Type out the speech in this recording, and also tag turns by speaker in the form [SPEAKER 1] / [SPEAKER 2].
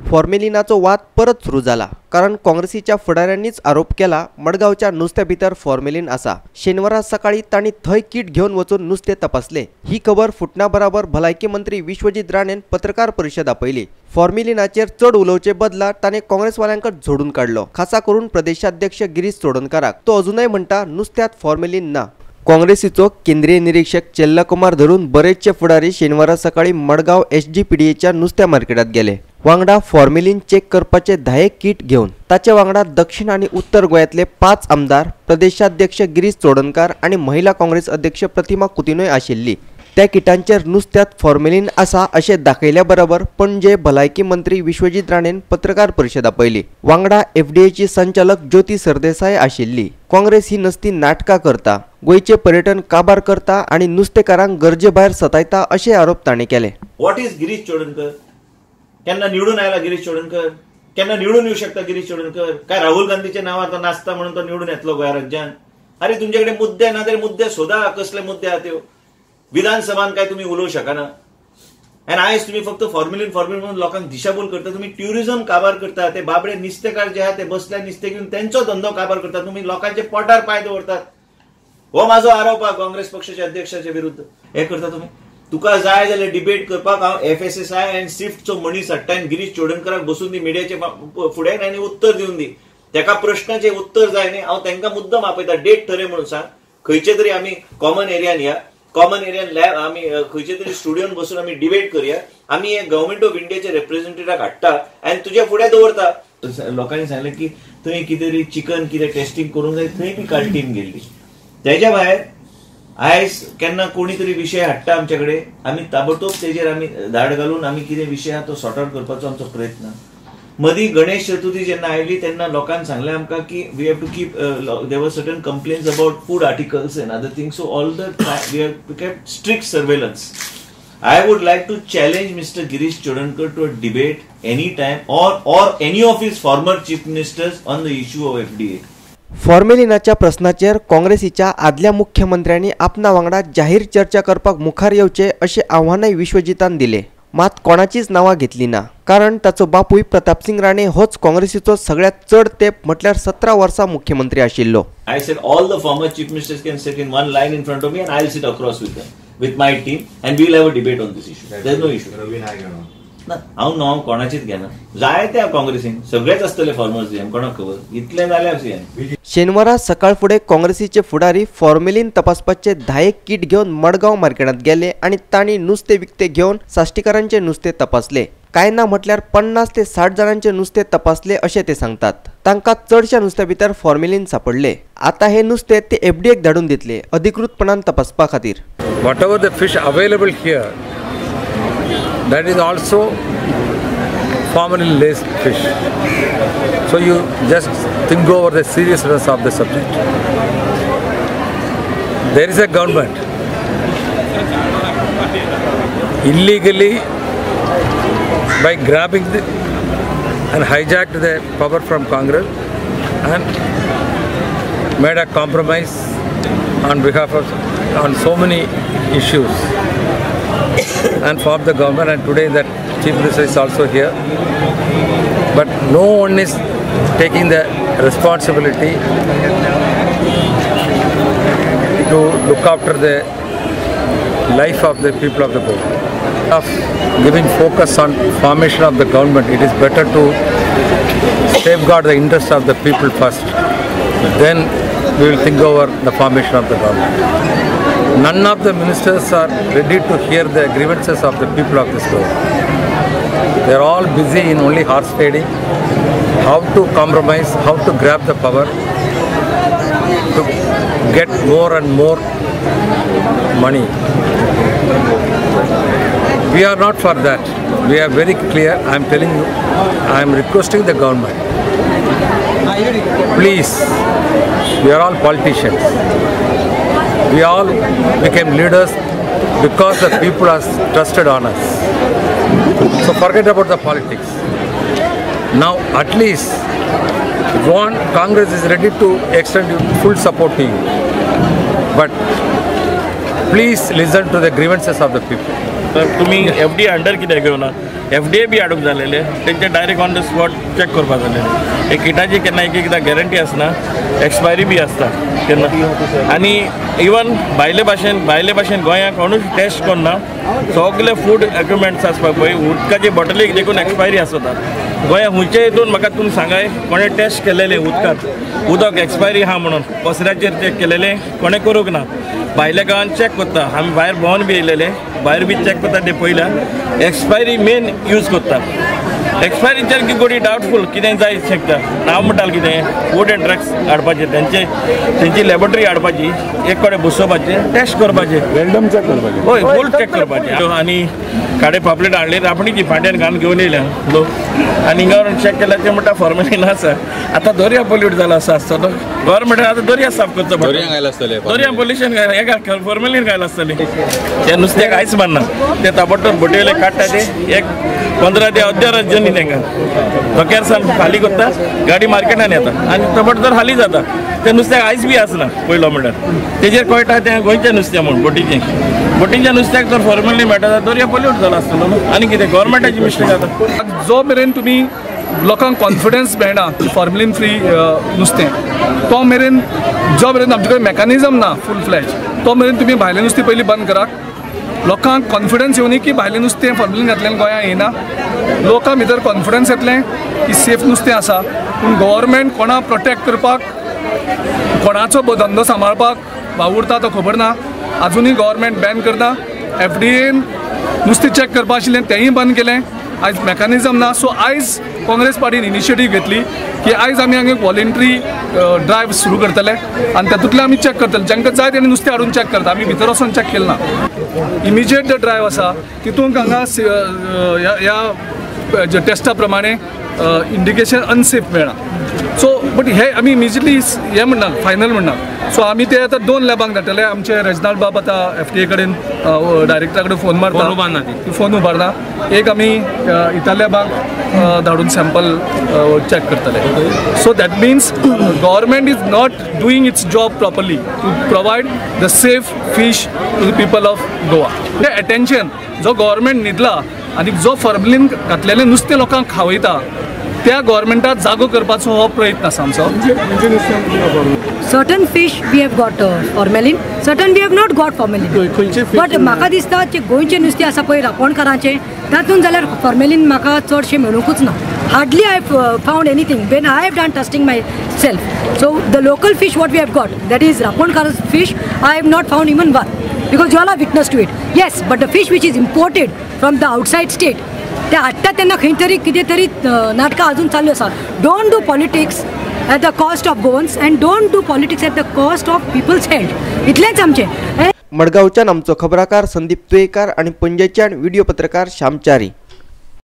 [SPEAKER 1] फॉर्मेलिनाचो वाद परत सुरू झाला कारण काँग्रेसीच्या फुडाऱ्यांनीच आरोप केला मडगावच्या नुस्त्या भितर फॉर्मेलिन आसा। शेनवारा सकाळी तांणी थंय किट घेऊन वचून नुस्तें तपासले। ही खबर फुटना बराबर भलायकी मंत्री विश्वजीत राणेन पत्रकार परिशद आपयली। फॉर्मेलिनाचेर चढ उलोवचे बदला ताणें काँग्रेसवाल्यांकड झोडून काढलो, खासा करून प्रदेशाध्यक्ष गिरीश चोडणकाराक। तो अजूनय म्हणटा नुस्त्यात फॉर्मेलिन ना। काँग्रेसीचो केंद्रीय निरीक्षक चेल्लाकुमार धरून बरेचशे फुडारी शेनवारा सकाळी मडगाव एसजीपीडीएच्या नुस्त्या मार्केटात गेले। वांगडा फॉर्मेलिन चेक करपाचे 10 किट घेऊन। ताचे वांगडा दक्षिण आणि उत्तर गोंयांतले 5 आमदार, प्रदेशाध्यक्ष गिरीश चोडणकार आणि महिला काँग्रेस अध्यक्ष प्रतिमा कुतिनोय आशिल्ली। त्या किटांचेर नुस्त्यात फॉर्मेलिन आसा अशें दाखयल्या बरोबर पणजे भलायकी मंत्री विश्वजीत राणेन पत्रकार परिशद आपयली। वांगडा एफडीएची संचालक ज्योती सरदेसाय आशिल्ली। काँग्रेस ही नसती नाटकां करता, गोंयचे पर्यटन काबार करता आणि नुस्तेकारांक गरजे भायर सतायता अशे आरोप ताणें केले।
[SPEAKER 2] What is Girish Chodankar? केन्ना निवडून आयला गिरीश चोडणकर? केन्ना निवडून येऊ शकता गिरीश चोडणकर? काय राहुल गांधीच्या नावार तो नाचता म्हणून तो निवडून येतलो गोंया राज्यान? अरे तुमच्याकडे मुद्दे ना तरी मुद्दे सोदा, कसले मुद्दे आहात त्यो? विधानसभान काय तुम्ही उलोवंक शकना? आनी आयज तुम्ही फक्त फॉर्मेलिन म्हणून लोकांक दिशाभूल करता। तुम्ही ट्युरिझम काबार करता, ते बाबडे नुस्तेकार जे आहात ते बसल्या नुस्तें घेवन तेंचो धंदो काबार करता। तुम्ही लोकांचे पोटार पाय दवरतात। हो माझो आरोप आहे काँग्रेस पक्षाच्या अध्यक्षाच्या विरुद्ध। हे करता तुम्ही। तुका जाय जाल्यार डिबेट करपाक हांव एफएसएसआय आनी स्विफ्टचो मनीस हाडटा आनी गिरीश चोडणकराक बसून दी मिडियाचे फुडें आनी उत्तर दिवन दी। तेका प्रश्नाचे उत्तर जाय न्ही, हांव तांकां मुद्दम आपयता। डेट ठरय म्हणून सांग, खंयचे तरी आमी कॉमन एरियान या, कॉमन एरियान लॅब आमी खंयचे तरी स्टुडियोन बसून आमी डिबेट करया। आमी हे गव्हर्नमेंट ऑफ इंडियाचे रिप्रेझेंटेटिव्हाक हाडटा आनी तुज्या फुडें दवरता। लोकांनी सांगलें की थंय कितें तरी चिकन कितें टेस्टिंग करूंक जाय, थंय बी काल टीम गेल्ली। तेज्या भायर आयज केन्ना कोणी तरी विशय हाडटा आमच्याकडे, आमी ताबडतोब तेजेर आमी धाड घालून आमी कितें विशय आहा तो सॉर्ट आउट करपाचो आमचो प्रयत्न। मदीं गणेश चतुर्थी जेन्ना आयली तेन्ना लोकांनी सांगलें आमकां की we have to keep there were certain complaints about food articles and other things, so all the we have kept strict surveillance. I would like to challenge Mr. Girish Chodankar to a debate anytime or any of his former chief ministers on the issue of FDA.
[SPEAKER 1] फॉर्मेलिनाच्या प्रश्नाचेर काँग्रेसीच्या आदल्या मुख्यमंत्र्यांनी आपणा वांगडा जाहीर चर्चा करपाक मुखार येवचे अशें आव्हानय विश्वजितान दिले। मात कोणाचीच नांवां घेतली ना, कारण ताचो बापूय प्रतापसिंग राणे होच काँग्रेसीचो सगळ्यात चड तेंप म्हटल्यार 17 वर्सां मुख्यमंत्री आशिल्लो।
[SPEAKER 2] I said all the former chief ministers can sit in one line in front of me and I'll sit across with them, with my team, and we'll have a debate on this issue. There's no issue. हांव नांव कोणाचीच घेना, जाय त्या काँग्रेसीन सगळेच आसतले formers D कोणाक खबर, इतलें जाल्यार सी।
[SPEAKER 1] शेनवारा सकाळ फुडें काँग्रेसीचे फुडारी फॉर्मेलिन तपासपाचे 10 किट घेवन मडगांव मार्केटात गेले आणि तांणी नुस्तें विकते घेवन साश्टीकारांचे नुस्तें तपासले। काय ना म्हटल्यार 50 ते 60 जणांचे नुस्तें तपासले अशें ते सांगतात। तांकां चडशा नुस्त्या भितर फॉर्मेलिन सापडले। आता हे नुस्तें ते एफडीएक धाडून दितले अधिकृतपणान तपासपा खातीर।
[SPEAKER 3] Whatever the fish available here, that is also formalin laced fish. So you just think over the seriousness of the subject. There is a government illegally by grabbing and hijacked the power from Congress and made a compromise on behalf of on so many issues and formed the government, and today that chief minister is also here, but no one is taking the responsibility to look after the life of the people of the government. Of giving focus on formation of the government, it is better to safeguard the interest of the people first, then we will think over the formation of the government. None of the ministers are ready to hear the grievances of the people of this government. They are all busy in only horse trading, how to compromise, how to grab the power, to get more and more money. We are not for that. We are very clear. I am telling you, I am requesting the government, please, we are all politicians. We all became leaders because the people have trusted on us. So forget about the politics. Now at least Congress is ready to extend full support to you. But please listen to the grievances of the people.
[SPEAKER 4] तुम्ही FD under कित्याक घेवना? FDA बी हाडूंक जालेले तेंचे direct on the spot check करपा जालेले हे किटाची केन्ना एक एकदां guarantee आसना expiry बी आसता केन्ना आनी इवन भायले भाशेन गोंयांत कोणूच टेस्ट करना सगळे फूड इक्विपमेंट्स आसपाक पळय उदकाची बॉटलीक देखून एक्सपायरी आसतात गोंया खंयचे हितून म्हाका तुमी सांगाय कोणें टेस्ट केलेले उदकांत उदक एक्सपायरी आहा म्हणून पसऱ्याचेर चॅक केलेले कोणें करूंक ना भायल्या गांवांत चॅक करता आमी भायर भोंवन बी येयलेले भायर बी चॅक करता ते पयल्या एक्सपायरी मेन यूज करता एक्सपायरीचेर की गोडी डावटफूल कितें जाय शकता हांव म्हणटालो कितें फूड एंड ड्रग्स हाडपाचें तेंची लॅबोरेटरी हाडपाची एक कडेन बसोवपाचें टेस्ट करपाचें रँडम चॅक करपाचें हय फूल चॅक करपाचें आनी काडे पापलेट हाडले आपणीची फाट्यान घालून घेवन येयल्या लोक आनी हिंगा व्हरून चॅक केल्यार ते म्हणटा फॉर्मेलिन आसा आतां दर्या पोल्यूट जालो आसा आसतलो गव्हर्मेंटान आतां दर्या साफ करचो दर्या पोल्युशन हेका फॉर्मेलिन घायला आसतली ते नुस्त्याक आयज मारना ते ताबडतोब बोटयले काडटा ते एक 15 ते अर्द्या राज्यांनी तांकां धोक्यार सावन खाली करता गाडी मार्केटान येता आनी ताबडतोब हाली जाता ते नुस्त्याक आयज बी आसना पयलो म्हणल्यार तेजेर कळटा तें गोंयचें नुस्तें म्हूण बोटीच्या नुस्त्याक जर फॉर्मेलिन मेळटा जाल्यार दर्या पोल्यूट जालो आसतलो न्हू आनी कितें गव्हर्मेंटाची मिस्टेक जाता
[SPEAKER 5] जो मेरेन तुमी लोकांक कॉन्फिडन्स मेळना फॉर्मेलिन फ्री नुस्तें तो मेरेन जो मेरेन आमचे कडेन मेकानिजम ना फूल फ्लॅज तो मेरेन तुमी भायलें नुस्तें पयलीं बंद करात लोकांक कॉन्फिडन्स येवनी की भायलें नुस्तें फॉर्मेलिन घातलें गोंयांत येना लोकां भितर कॉन्फिडन्स येतलें की सेफ नुस्तें आसा पूण गव्हर्मेंट कोणा प्रोटेक्ट करपाक कोणाचो धंदो सांबाळपाक वावुरता तो खबर ना आजुनूय गव्हर्मेंट बॅन करता FDAन नुस्तें चॅक करपा आशिल्लें तेंय बंद केलें आयज मेकानिजम ना सो आयज काँग्रेस पार्टीन इनिशिएटीव घेतली की आयज आमी हांगा वॉलंटरी ड्रायव्ह सुरू करतले आनी तातूंतले आमी चॅक करतले जांकां जाय तेणी नुस्तें हाडून चॅक करता आमी भितर वचून चॅक केलें ना इमिजिएट जो ड्रायव्ह आसा तितूंत हांगा ह्या टेस्टा प्रमाणे इंडिकेशन अनसेफ मेळ्ळा सो बट हे आमी इमिजिएटली हे म्हणना फायनल म्हणना सो आमी ते आतां 2 लॅबांक धाडटले आमचे रेजनाल्ड बाब आतां FDA कडेन डायरेक्टरा कडेन फोन मारता फोन उबारना एक आमी इताल्या लॅबांक धाडून सॅम्पल चॅक करतले so that means government is not doing its job properly to provide the safe fish to the people of Goa हे अटेन्शन जो गव्हर्मेंट न्हिदला आनी जो फॉर्मेलिन घातलेलें नुस्तें लोकांक खावयता त्या गव्हर्मेंटाक जागो करपाचो हो प्रयत्न आसा आमचो
[SPEAKER 6] Certain fish we have got formalin, certain we have not got formalin. But म्हाका दिसता जे गोंयचे नुस्तें आसा पळय रांपोणकारांचे तातूंत जाल्यार फॉर्मेलिन म्हाका चडशें मेळूंकूच ना. Hardly I have found anything when I have done testing myself. So the local fish what we have got, that is Raponkara's fish, I have not found even one because you all are witness to it. Yes, but the fish which is imported from the outside state, ते हाडटा तेन्ना खंय तरी कितें तरी नाटकां अजून चालू आसा. Don't do politics at the cost of bones and don't do politics at the cost of people's health. इतलेंच आमचें.
[SPEAKER 1] मडगांवच्यान आमचो खबराकार संदीप तुयेकार आणि पणजेच्यान व्हिडिओ पत्रकार श्याम च्यारी.